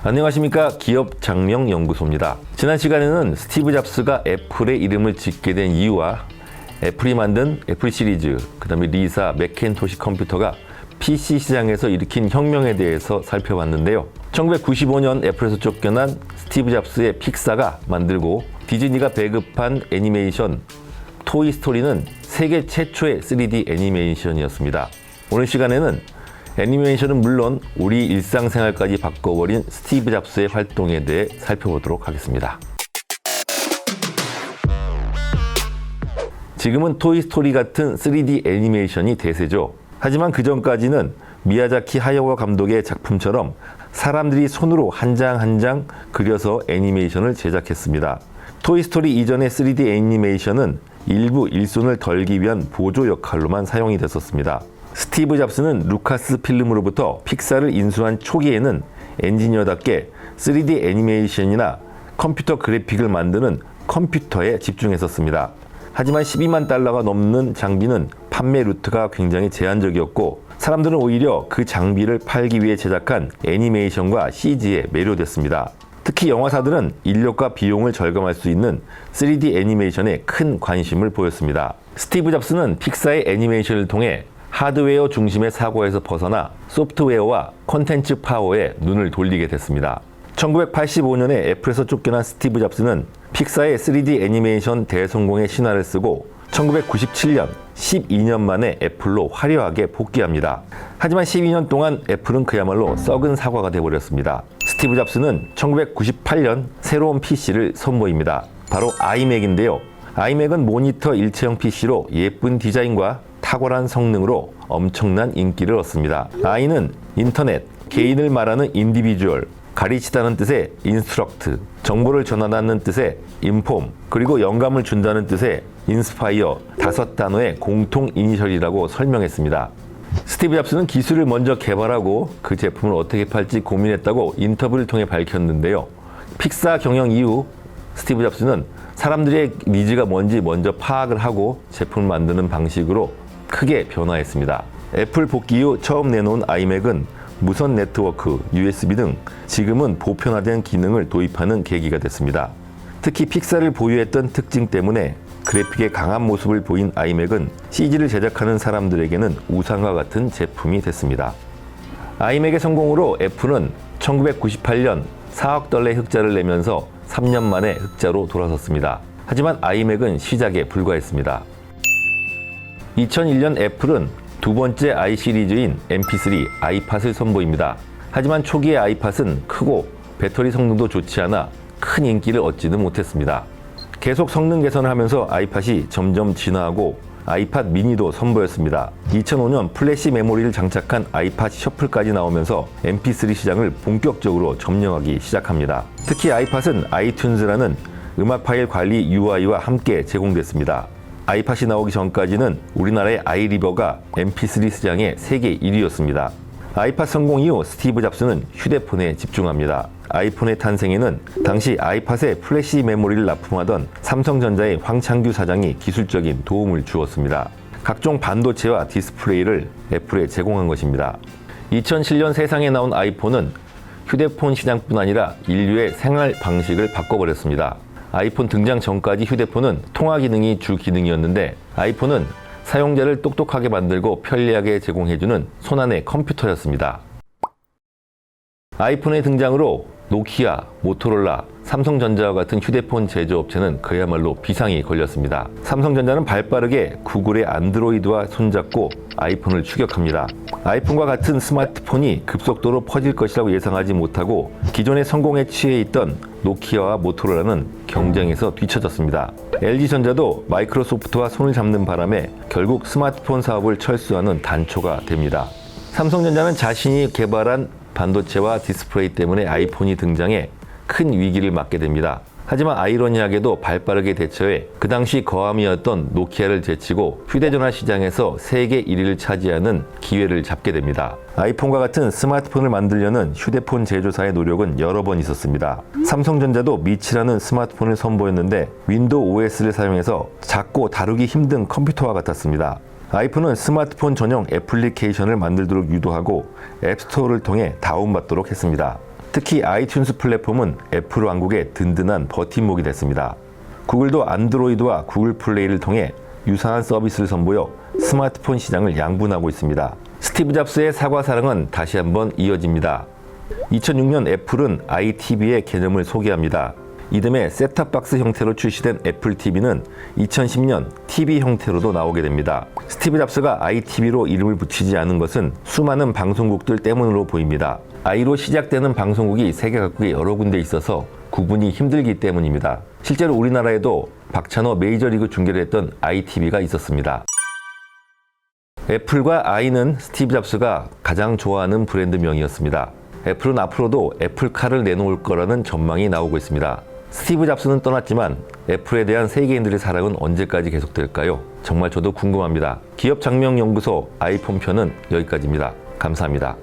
안녕하십니까. 기업 장명 연구소입니다. 지난 시간에는 스티브 잡스가 애플의 이름을 짓게 된 이유와 애플이 만든 애플 시리즈, 그 다음에 리사, 맥킨토시 컴퓨터가 PC 시장에서 일으킨 혁명에 대해서 살펴봤는데요. 1995년 애플에서 쫓겨난 스티브 잡스의 픽사가 만들고 디즈니가 배급한 애니메이션 토이스토리는 세계 최초의 3D 애니메이션이었습니다. 오늘 시간에는 애니메이션은 물론 우리 일상생활까지 바꿔버린 스티브 잡스의 활동에 대해 살펴보도록 하겠습니다. 지금은 토이스토리 같은 3D 애니메이션이 대세죠. 하지만 그 전까지는 미야자키 하야오 감독의 작품처럼 사람들이 손으로 한 장 한 장 그려서 애니메이션을 제작했습니다. 토이스토리 이전의 3D 애니메이션은 일부 일손을 덜기 위한 보조 역할로만 사용이 됐었습니다. 스티브 잡스는 루카스 필름으로부터 픽사를 인수한 초기에는 엔지니어답게 3D 애니메이션이나 컴퓨터 그래픽을 만드는 컴퓨터에 집중했었습니다. 하지만 12만 달러가 넘는 장비는 판매 루트가 굉장히 제한적이었고 사람들은 오히려 그 장비를 팔기 위해 제작한 애니메이션과 CG에 매료됐습니다. 특히 영화사들은 인력과 비용을 절감할 수 있는 3D 애니메이션에 큰 관심을 보였습니다. 스티브 잡스는 픽사의 애니메이션을 통해 하드웨어 중심의 사고에서 벗어나 소프트웨어와 콘텐츠 파워에 눈을 돌리게 됐습니다. 1985년에 애플에서 쫓겨난 스티브 잡스는 픽사의 3D 애니메이션 대성공의 신화를 쓰고 1997년 12년 만에 애플로 화려하게 복귀합니다. 하지만 12년 동안 애플은 그야말로 썩은 사과가 되어버렸습니다. 스티브 잡스는 1998년 새로운 PC를 선보입니다. 바로 아이맥인데요. 아이맥은 모니터 일체형 PC로 예쁜 디자인과 탁월한 성능으로 엄청난 인기를 얻습니다. 아이는 인터넷, 개인을 말하는 인디비주얼, 가르치다는 뜻의 인스트럭트, 정보를 전하다는 뜻의 인폼, 그리고 영감을 준다는 뜻의 인스파이어 5단어의 공통 이니셜이라고 설명했습니다. 스티브 잡스는 기술을 먼저 개발하고 그 제품을 어떻게 팔지 고민했다고 인터뷰를 통해 밝혔는데요. 픽사 경영 이후 스티브 잡스는 사람들의 니즈가 뭔지 먼저 파악을 하고 제품을 만드는 방식으로 크게 변화했습니다. 애플 복귀 후 처음 내놓은 아이맥은 무선 네트워크, USB 등 지금은 보편화된 기능을 도입하는 계기가 됐습니다. 특히 픽사를 보유했던 특징 때문에 그래픽의 강한 모습을 보인 아이맥은 CG를 제작하는 사람들에게는 우상과 같은 제품이 됐습니다. 아이맥의 성공으로 애플은 1998년 4억 달러의 흑자를 내면서 3년 만에 흑자로 돌아섰습니다. 하지만 아이맥은 시작에 불과했습니다. 2001년 애플은 두 번째 i 시리즈인 MP3, 아이팟을 선보입니다. 하지만 초기의 아이팟은 크고 배터리 성능도 좋지 않아 큰 인기를 얻지는 못했습니다. 계속 성능 개선을 하면서 아이팟이 점점 진화하고 아이팟 미니도 선보였습니다. 2005년 플래시 메모리를 장착한 아이팟 셔플까지 나오면서 MP3 시장을 본격적으로 점령하기 시작합니다. 특히 아이팟은 아이튠즈라는 음악 파일 관리 UI와 함께 제공됐습니다. 아이팟이 나오기 전까지는 우리나라의 아이리버가 MP3 시장의 세계 1위였습니다. 아이팟 성공 이후 스티브 잡스는 휴대폰에 집중합니다. 아이폰의 탄생에는 당시 아이팟에 플래시 메모리를 납품하던 삼성전자의 황창규 사장이 기술적인 도움을 주었습니다. 각종 반도체와 디스플레이를 애플에 제공한 것입니다. 2007년 세상에 나온 아이폰은 휴대폰 시장뿐 아니라 인류의 생활 방식을 바꿔버렸습니다. 아이폰 등장 전까지 휴대폰은 통화 기능이 주 기능이었는데 아이폰은 사용자를 똑똑하게 만들고 편리하게 제공해주는 손안의 컴퓨터였습니다. 아이폰의 등장으로 노키아, 모토로라, 삼성전자와 같은 휴대폰 제조업체는 그야말로 비상이 걸렸습니다. 삼성전자는 발빠르게 구글의 안드로이드와 손잡고 아이폰을 추격합니다. 아이폰과 같은 스마트폰이 급속도로 퍼질 것이라고 예상하지 못하고 기존의 성공에 취해 있던 노키아와 모토로라는 경쟁에서 뒤처졌습니다. LG전자도 마이크로소프트와 손을 잡는 바람에 결국 스마트폰 사업을 철수하는 단초가 됩니다. 삼성전자는 자신이 개발한 반도체와 디스플레이 때문에 아이폰이 등장해 큰 위기를 맞게 됩니다. 하지만 아이러니하게도 발빠르게 대처해 그 당시 거함이었던 노키아를 제치고 휴대전화 시장에서 세계 1위를 차지하는 기회를 잡게 됩니다. 아이폰과 같은 스마트폰을 만들려는 휴대폰 제조사의 노력은 여러 번 있었습니다. 삼성전자도 미치라는 스마트폰을 선보였는데 윈도우 OS를 사용해서 작고 다루기 힘든 컴퓨터와 같았습니다. 아이폰은 스마트폰 전용 애플리케이션을 만들도록 유도하고 앱스토어를 통해 다운받도록 했습니다. 특히 아이튠스 플랫폼은 애플 왕국의 든든한 버팀목이 됐습니다. 구글도 안드로이드와 구글 플레이를 통해 유사한 서비스를 선보여 스마트폰 시장을 양분하고 있습니다. 스티브 잡스의 사과 사랑은 다시 한번 이어집니다. 2006년 애플은 iTV의 개념을 소개합니다. 이듬해 셋탑박스 형태로 출시된 애플 TV는 2010년 TV 형태로도 나오게 됩니다. 스티브 잡스가 iTV로 이름을 붙이지 않은 것은 수많은 방송국들 때문으로 보입니다. i로 시작되는 방송국이 세계 각국에 여러 군데 있어서 구분이 힘들기 때문입니다. 실제로 우리나라에도 박찬호 메이저리그 중계를 했던 iTV가 있었습니다. 애플과 i는 스티브 잡스가 가장 좋아하는 브랜드명이었습니다. 애플은 앞으로도 애플카를 내놓을 거라는 전망이 나오고 있습니다. 스티브 잡스는 떠났지만 애플에 대한 세계인들의 사랑은 언제까지 계속될까요? 정말 저도 궁금합니다. 기업장명연구소 아이폰 편은 여기까지입니다. 감사합니다.